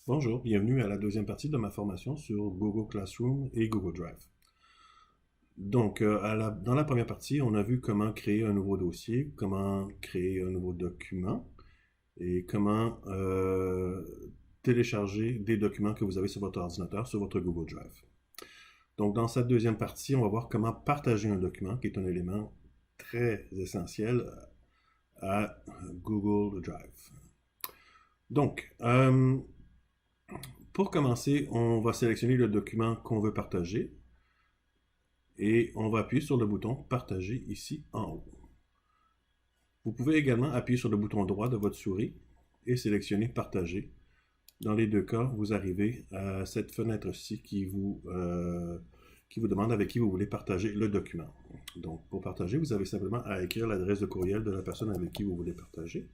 Bonjour, bienvenue à la deuxième partie de ma formation sur Google Classroom et Google Drive. Donc, dans la première partie, on a vu comment créer un nouveau dossier, comment créer un nouveau document et comment télécharger des documents que vous avez sur votre ordinateur, sur votre Google Drive. Donc, dans cette deuxième partie, on va voir comment partager un document, qui est un élément très essentiel à Google Drive. Donc, pour commencer, on va sélectionner le document qu'on veut partager et on va appuyer sur le bouton « Partager » ici en haut. Vous pouvez également appuyer sur le bouton droit de votre souris et sélectionner « Partager ». Dans les deux cas, vous arrivez à cette fenêtre-ci qui vous demande avec qui vous voulez partager le document. Donc, pour partager, vous avez simplement à écrire l'adresse de courriel de la personne avec qui vous voulez partager.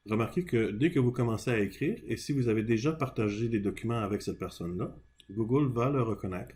Remarquez que dès que vous commencez à écrire, et si vous avez déjà partagé des documents avec cette personne-là, Google va le reconnaître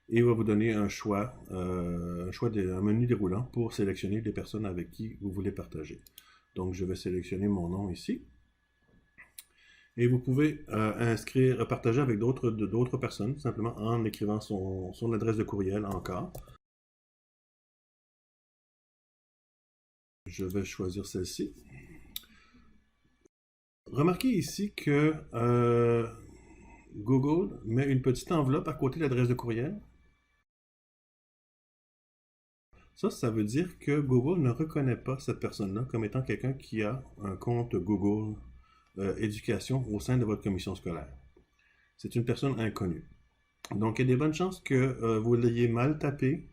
et va vous donner un menu déroulant pour sélectionner les personnes avec qui vous voulez partager. Donc, je vais sélectionner mon nom ici. Et vous pouvez partager avec d'autres personnes, simplement en écrivant son adresse de courriel encore. Je vais choisir celle-ci. Remarquez ici que Google met une petite enveloppe à côté de l'adresse de courriel. Ça veut dire que Google ne reconnaît pas cette personne-là comme étant quelqu'un qui a un compte Google Éducation au sein de votre commission scolaire. C'est une personne inconnue. Donc, il y a des bonnes chances que vous l'ayez mal tapé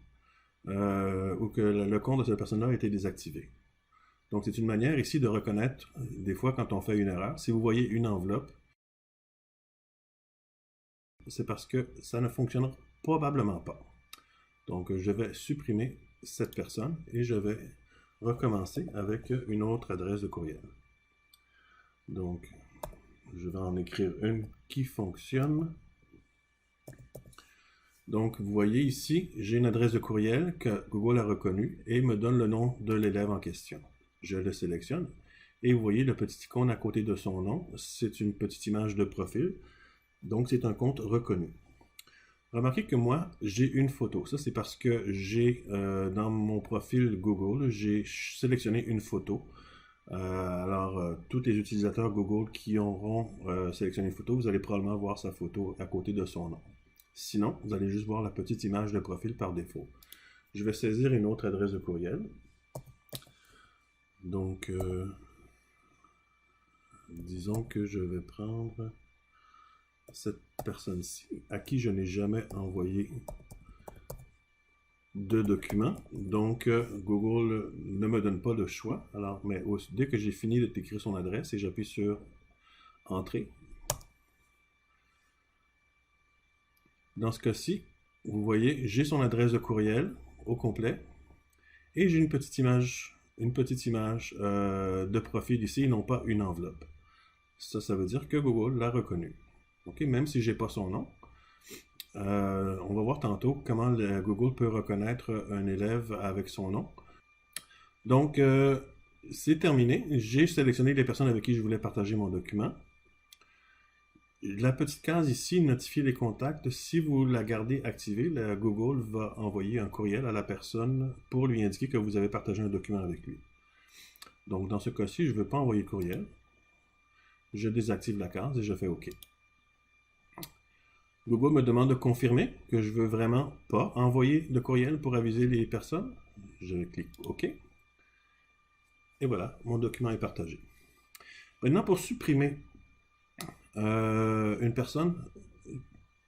ou que le compte de cette personne-là a été désactivé. Donc, c'est une manière ici de reconnaître, des fois, quand on fait une erreur, si vous voyez une enveloppe, c'est parce que ça ne fonctionnera probablement pas. Donc, je vais supprimer cette personne et je vais recommencer avec une autre adresse de courriel. Donc, je vais en écrire une qui fonctionne. Donc, vous voyez ici, j'ai une adresse de courriel que Google a reconnue et me donne le nom de l'élève en question. Je le sélectionne et vous voyez le petit icône à côté de son nom. C'est une petite image de profil. Donc, c'est un compte reconnu. Remarquez que moi, j'ai une photo. Ça, c'est parce que j'ai, dans mon profil Google, j'ai sélectionné une photo. Tous les utilisateurs Google qui auront sélectionné une photo, vous allez probablement voir sa photo à côté de son nom. Sinon, vous allez juste voir la petite image de profil par défaut. Je vais saisir une autre adresse de courriel. Donc, disons que je vais prendre cette personne-ci, à qui je n'ai jamais envoyé de documents. Donc, Google ne me donne pas le choix. Alors, mais dès que j'ai fini de d'écrire son adresse et j'appuie sur Entrée, dans ce cas-ci, vous voyez, j'ai son adresse de courriel au complet et j'ai une petite image de profil ici, non pas une enveloppe. Ça veut dire que Google l'a reconnu. Okay? Même si je n'ai pas son nom, on va voir tantôt comment Google peut reconnaître un élève avec son nom. Donc, c'est terminé. J'ai sélectionné les personnes avec qui je voulais partager mon document. La petite case ici, notifier les contacts, si vous la gardez activée, Google va envoyer un courriel à la personne pour lui indiquer que vous avez partagé un document avec lui. Donc, dans ce cas-ci, je ne veux pas envoyer courriel. Je désactive la case et je fais OK. Google me demande de confirmer que je ne veux vraiment pas envoyer de courriel pour aviser les personnes. Je clique OK. Et voilà, mon document est partagé. Maintenant, pour supprimer une personne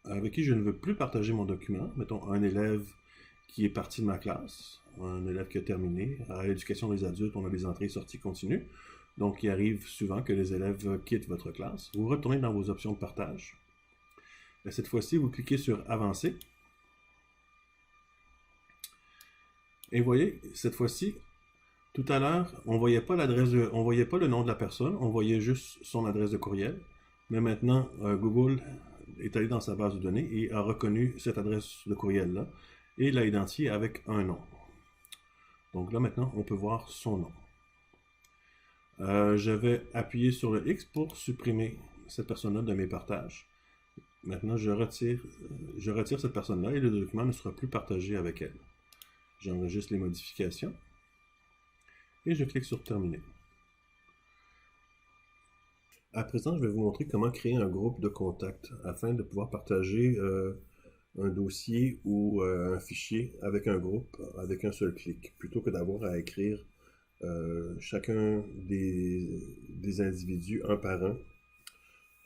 avec qui je ne veux plus partager mon document, mettons un élève qui est parti de ma classe, un élève qui a terminé. À l'éducation des adultes, on a des entrées et sorties continues. Donc, il arrive souvent que les élèves quittent votre classe. Vous retournez dans vos options de partage. Et cette fois-ci, vous cliquez sur Avancer. Et vous voyez, cette fois-ci, tout à l'heure, on voyait pas le nom de la personne, on voyait juste son adresse de courriel. Mais maintenant, Google est allé dans sa base de données et a reconnu cette adresse de courriel-là et l'a identifié avec un nom. Donc là, maintenant, on peut voir son nom. Je vais appuyer sur le X pour supprimer cette personne-là de mes partages. Maintenant, je retire cette personne-là et le document ne sera plus partagé avec elle. J'enregistre les modifications et je clique sur Terminer. À présent, je vais vous montrer comment créer un groupe de contacts afin de pouvoir partager un dossier ou un fichier avec un groupe avec un seul clic, plutôt que d'avoir à écrire chacun des individus un par un.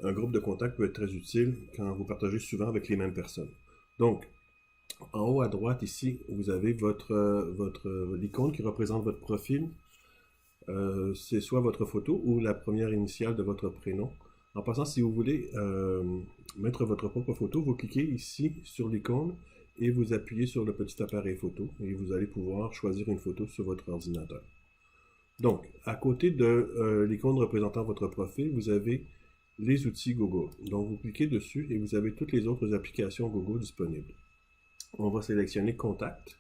Un groupe de contacts peut être très utile quand vous partagez souvent avec les mêmes personnes. Donc, en haut à droite ici, vous avez l'icône qui représente votre profil. C'est soit votre photo ou la première initiale de votre prénom. En passant, si vous voulez mettre votre propre photo, vous cliquez ici sur l'icône et vous appuyez sur le petit appareil photo et vous allez pouvoir choisir une photo sur votre ordinateur. Donc, à côté de l'icône représentant votre profil, vous avez les outils Google. Donc, vous cliquez dessus et vous avez toutes les autres applications Google disponibles. On va sélectionner Contact.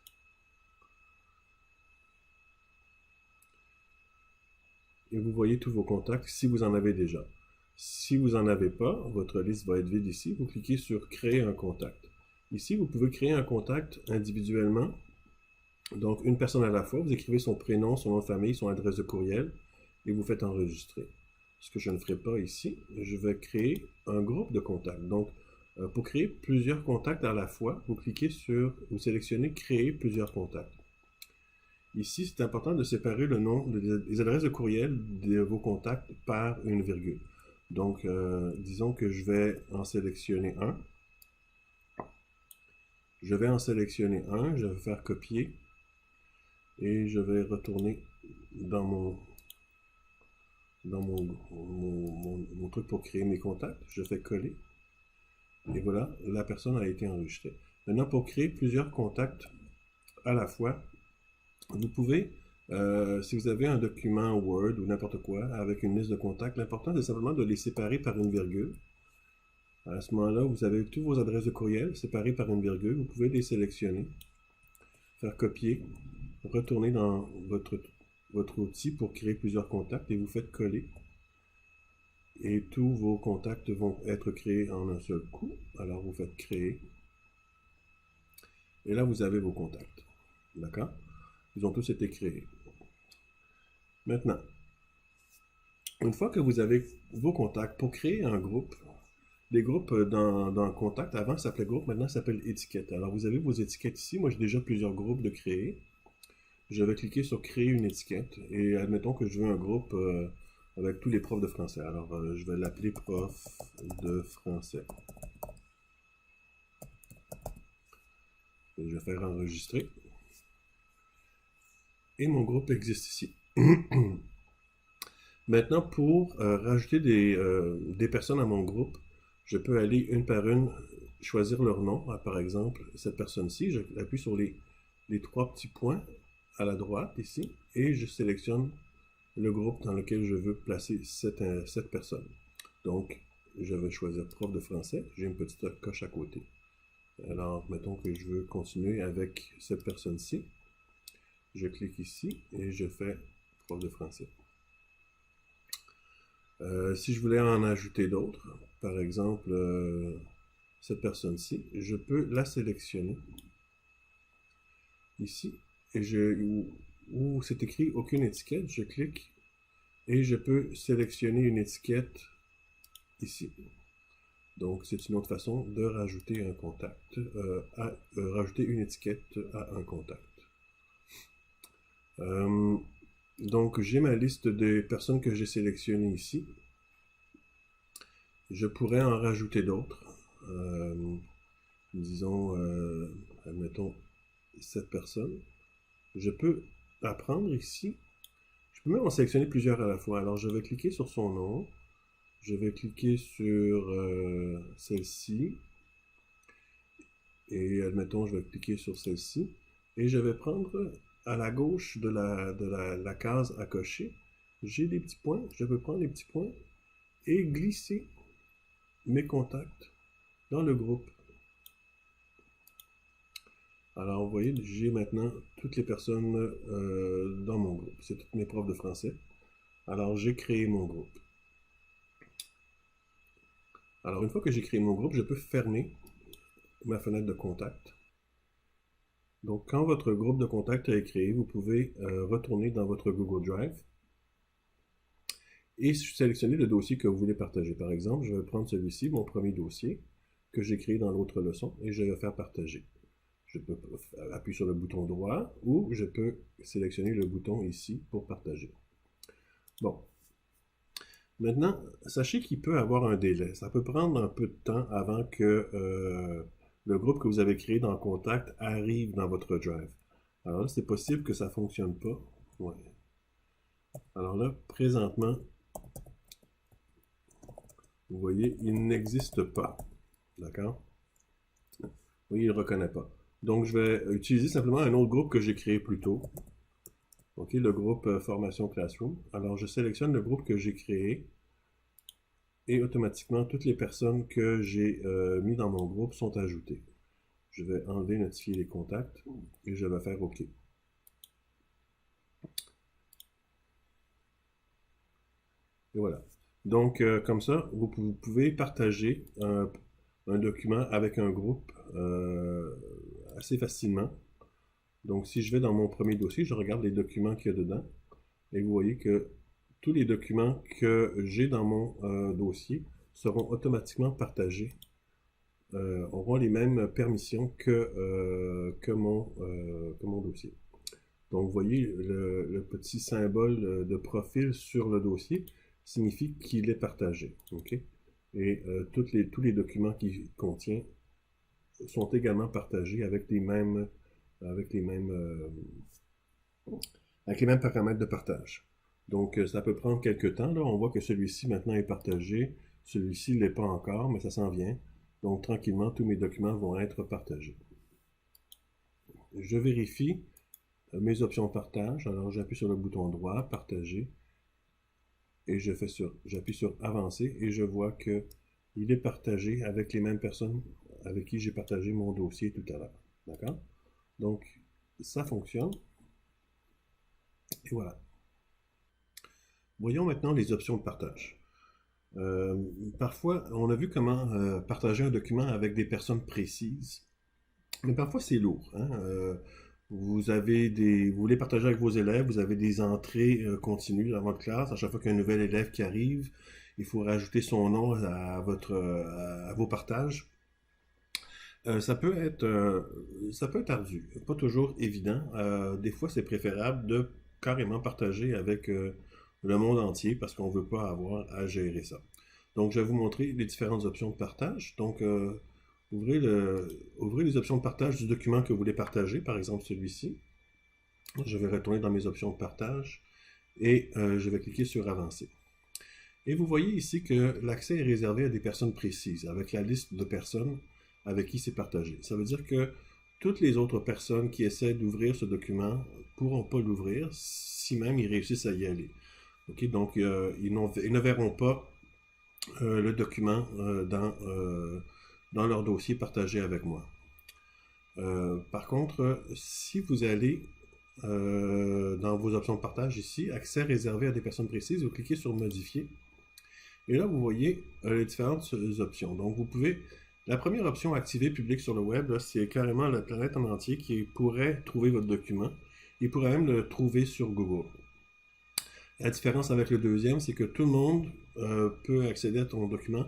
Et vous voyez tous vos contacts si vous en avez déjà. Si vous n'en avez pas, votre liste va être vide ici. Vous cliquez sur Créer un contact. Ici, vous pouvez créer un contact individuellement. Donc, une personne à la fois. Vous écrivez son prénom, son nom de famille, son adresse de courriel et vous faites enregistrer. Ce que je ne ferai pas ici, je vais créer un groupe de contacts. Donc, pour créer plusieurs contacts à la fois, vous sélectionnez Créer plusieurs contacts. Ici, c'est important de séparer le nom des adresses de courriel de vos contacts par une virgule. Donc, disons que je vais en sélectionner un. Je vais faire copier et je vais retourner dans mon truc pour créer mes contacts. Je fais coller et voilà, la personne a été enregistrée. Maintenant, pour créer plusieurs contacts à la fois, vous pouvez, si vous avez un document Word ou n'importe quoi avec une liste de contacts, l'important c'est simplement de les séparer par une virgule. À ce moment-là, vous avez toutes vos adresses de courriel séparées par une virgule. Vous pouvez les sélectionner, faire copier, retourner dans votre outil pour créer plusieurs contacts et vous faites coller. Et tous vos contacts vont être créés en un seul coup. Alors vous faites créer. Et là, vous avez vos contacts. D'accord? Ils ont tous été créés. Maintenant, une fois que vous avez vos contacts, pour créer un groupe, les groupes dans Contact, avant ça s'appelait groupe, maintenant ça s'appelle étiquette. Alors vous avez vos étiquettes ici. Moi j'ai déjà plusieurs groupes de créer. Je vais cliquer sur créer une étiquette et admettons que je veux un groupe avec tous les profs de français. Alors je vais l'appeler prof de français. Et je vais faire enregistrer. Et mon groupe existe ici. Maintenant, pour rajouter des personnes à mon groupe, je peux aller une par une choisir leur nom. Par exemple, cette personne-ci, j'appuie sur les trois petits points à la droite ici et je sélectionne le groupe dans lequel je veux placer cette personne. Donc, je vais choisir prof de français. J'ai une petite coche à côté. Alors, mettons que je veux continuer avec cette personne-ci. Je clique ici et je fais prof de français. Si je voulais en ajouter d'autres, par exemple cette personne-ci, je peux la sélectionner ici et où c'est écrit aucune étiquette, je clique et je peux sélectionner une étiquette ici. Donc c'est une autre façon de rajouter un contact, rajouter une étiquette à un contact. Donc j'ai ma liste des personnes que j'ai sélectionnées ici. Je pourrais en rajouter d'autres. Disons, admettons, cette personne. Je peux la prendre ici. Je peux même en sélectionner plusieurs à la fois. Alors je vais cliquer sur son nom. Je vais cliquer sur celle-ci. Et admettons, je vais cliquer sur celle-ci. Et je vais prendre à la gauche de la case à cocher. J'ai des petits points. Je peux prendre les petits points et glisser mes contacts dans le groupe. Alors, vous voyez, j'ai maintenant toutes les personnes dans mon groupe. C'est tous mes profs de français. Alors, j'ai créé mon groupe. Alors, une fois que j'ai créé mon groupe, je peux fermer ma fenêtre de contact. Donc, quand votre groupe de contact est créé, vous pouvez retourner dans votre Google Drive et sélectionner le dossier que vous voulez partager. Par exemple, je vais prendre celui-ci, mon premier dossier, que j'ai créé dans l'autre leçon, et je vais faire partager. Je peux appuyer sur le bouton droit ou je peux sélectionner le bouton ici pour partager. Bon. Maintenant, sachez qu'il peut avoir un délai. Ça peut prendre un peu de temps avant que le groupe que vous avez créé dans Contact arrive dans votre Drive. Alors là, c'est possible que ça ne fonctionne pas. Ouais. Alors là, présentement, vous voyez, il n'existe pas. D'accord? Oui, il ne reconnaît pas. Donc, je vais utiliser simplement un autre groupe que j'ai créé plus tôt. OK, le groupe Formation Classroom. Alors, je sélectionne le groupe que j'ai créé. Et automatiquement, toutes les personnes que j'ai mis dans mon groupe sont ajoutées. Je vais enlever, notifier les contacts et je vais faire OK. Et voilà. Donc, comme ça, vous pouvez partager un document avec un groupe assez facilement. Donc, si je vais dans mon premier dossier, je regarde les documents qu'il y a dedans. Et vous voyez que tous les documents que j'ai dans mon dossier seront automatiquement partagés, auront les mêmes permissions que mon dossier. Donc, vous voyez, le petit symbole de profil sur le dossier signifie qu'il est partagé. Okay? Et tous les documents qu'il contient sont également partagés avec les mêmes paramètres de partage. Donc, ça peut prendre quelques temps. Là, on voit que celui-ci maintenant est partagé. Celui-ci ne l'est pas encore, mais ça s'en vient. Donc, tranquillement, tous mes documents vont être partagés. Je vérifie mes options de partage. Alors, j'appuie sur le bouton droit, partager. Et j'appuie sur avancer et je vois que il est partagé avec les mêmes personnes avec qui j'ai partagé mon dossier tout à l'heure. D'accord? Donc, ça fonctionne. Et voilà. Voyons maintenant les options de partage. Parfois, on a vu comment partager un document avec des personnes précises, mais parfois c'est lourd. Hein? Vous voulez partager avec vos élèves, vous avez des entrées continues dans votre classe. À chaque fois qu'il y a un nouvel élève qui arrive, il faut rajouter son nom à vos partages. Ça peut être ardu, pas toujours évident. Des fois, c'est préférable de carrément partager avec le monde entier parce qu'on ne veut pas avoir à gérer ça. Donc, je vais vous montrer les différentes options de partage. Donc, ouvrez les options de partage du document que vous voulez partager, par exemple celui-ci. Je vais retourner dans mes options de partage et je vais cliquer sur Avancer. Et vous voyez ici que l'accès est réservé à des personnes précises, avec la liste de personnes avec qui c'est partagé. Ça veut dire que toutes les autres personnes qui essaient d'ouvrir ce document ne pourront pas l'ouvrir si même ils réussissent à y aller. Okay? Donc, ils ne verront pas le document dans leur dossier partagé avec moi. Par contre, si vous allez dans vos options de partage ici, accès réservé à des personnes précises, vous cliquez sur Modifier. Et là, vous voyez les différentes options. Donc, vous pouvez... La première option, activer public sur le web, c'est carrément la planète en entier qui pourrait trouver votre document. Il pourrait même le trouver sur Google. La différence avec le deuxième, c'est que tout le monde peut accéder à ton document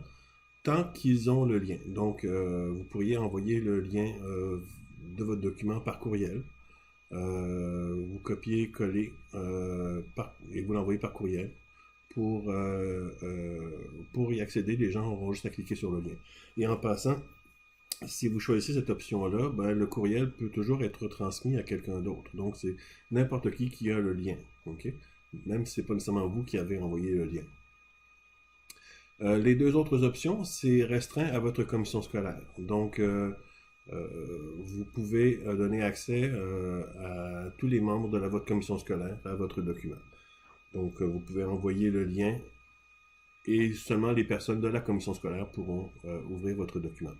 tant qu'ils ont le lien. Donc, vous pourriez envoyer le lien de votre document par courriel. Vous copiez, coller et vous l'envoyez par courriel. Pour y accéder, les gens auront juste à cliquer sur le lien. Et en passant, si vous choisissez cette option-là, ben, le courriel peut toujours être transmis à quelqu'un d'autre. Donc, c'est n'importe qui a le lien. Okay? Même si ce n'est pas nécessairement vous qui avez envoyé le lien. Les deux autres options, c'est restreint à votre commission scolaire. Donc, vous pouvez donner accès à tous les membres de votre commission scolaire à votre document. Donc, vous pouvez envoyer le lien et seulement les personnes de la commission scolaire pourront ouvrir votre document.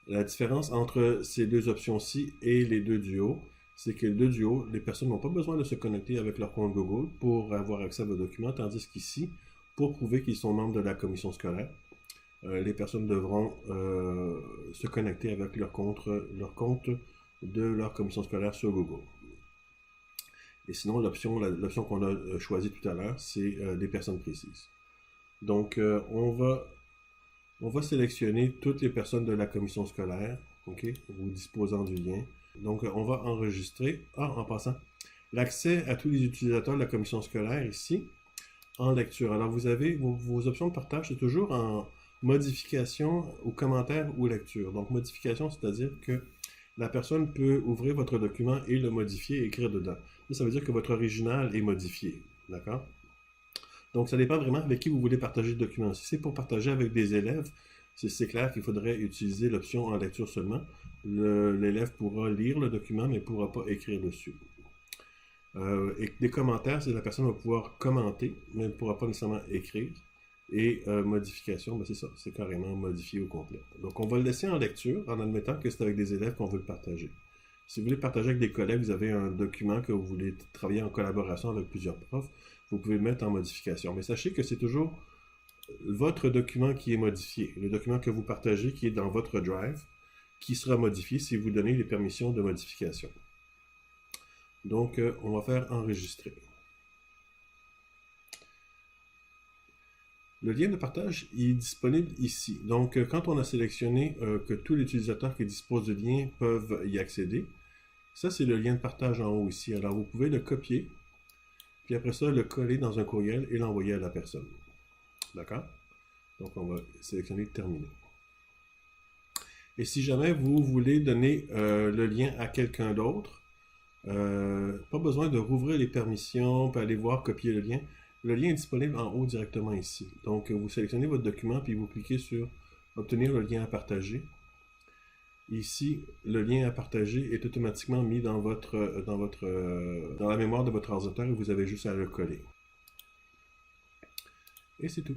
La différence entre ces deux options-ci et les deux du haut, c'est que de Duo, les personnes n'ont pas besoin de se connecter avec leur compte Google pour avoir accès à vos documents, tandis qu'ici, pour prouver qu'ils sont membres de la commission scolaire, les personnes devront se connecter avec leur compte de leur commission scolaire sur Google. Et sinon, l'option qu'on a choisie tout à l'heure, c'est des personnes précises. Donc, on va sélectionner toutes les personnes de la commission scolaire, ok, vous disposant du lien. Donc, on va enregistrer. En passant, l'accès à tous les utilisateurs de la commission scolaire ici, en lecture. Alors, vous avez vos options de partage, c'est toujours en modification ou commentaire ou lecture. Donc, modification, c'est-à-dire que la personne peut ouvrir votre document et le modifier et écrire dedans. Ça veut dire que votre original est modifié. D'accord? Donc, ça dépend vraiment avec qui vous voulez partager le document. Si c'est pour partager avec des élèves, c'est clair qu'il faudrait utiliser l'option en lecture seulement. L'élève pourra lire le document, mais ne pourra pas écrire dessus. Et des commentaires, c'est la personne va pouvoir commenter, mais elle ne pourra pas nécessairement écrire. Et modification, ben c'est ça, c'est carrément modifié au complet. Donc, on va le laisser en lecture en admettant que c'est avec des élèves qu'on veut le partager. Si vous voulez partager avec des collègues, vous avez un document que vous voulez travailler en collaboration avec plusieurs profs, vous pouvez le mettre en modification. Mais sachez que c'est toujours votre document qui est modifié, le document que vous partagez qui est dans votre Drive, qui sera modifié si vous donnez les permissions de modification. Donc, on va faire enregistrer. Le lien de partage est disponible ici. Donc, quand on a sélectionné que tous les utilisateurs qui disposent du lien peuvent y accéder, ça, c'est le lien de partage en haut ici. Alors, vous pouvez le copier, puis après ça, le coller dans un courriel et l'envoyer à la personne. D'accord? Donc, on va sélectionner « Terminer ». Et si jamais vous voulez donner le lien à quelqu'un d'autre, pas besoin de rouvrir les permissions, puis aller voir copier le lien. Le lien est disponible en haut directement ici. Donc, vous sélectionnez votre document, puis vous cliquez sur « Obtenir le lien à partager ». Ici, le lien à partager est automatiquement mis dans la mémoire de votre ordinateur et vous avez juste à le coller. Et c'est tout.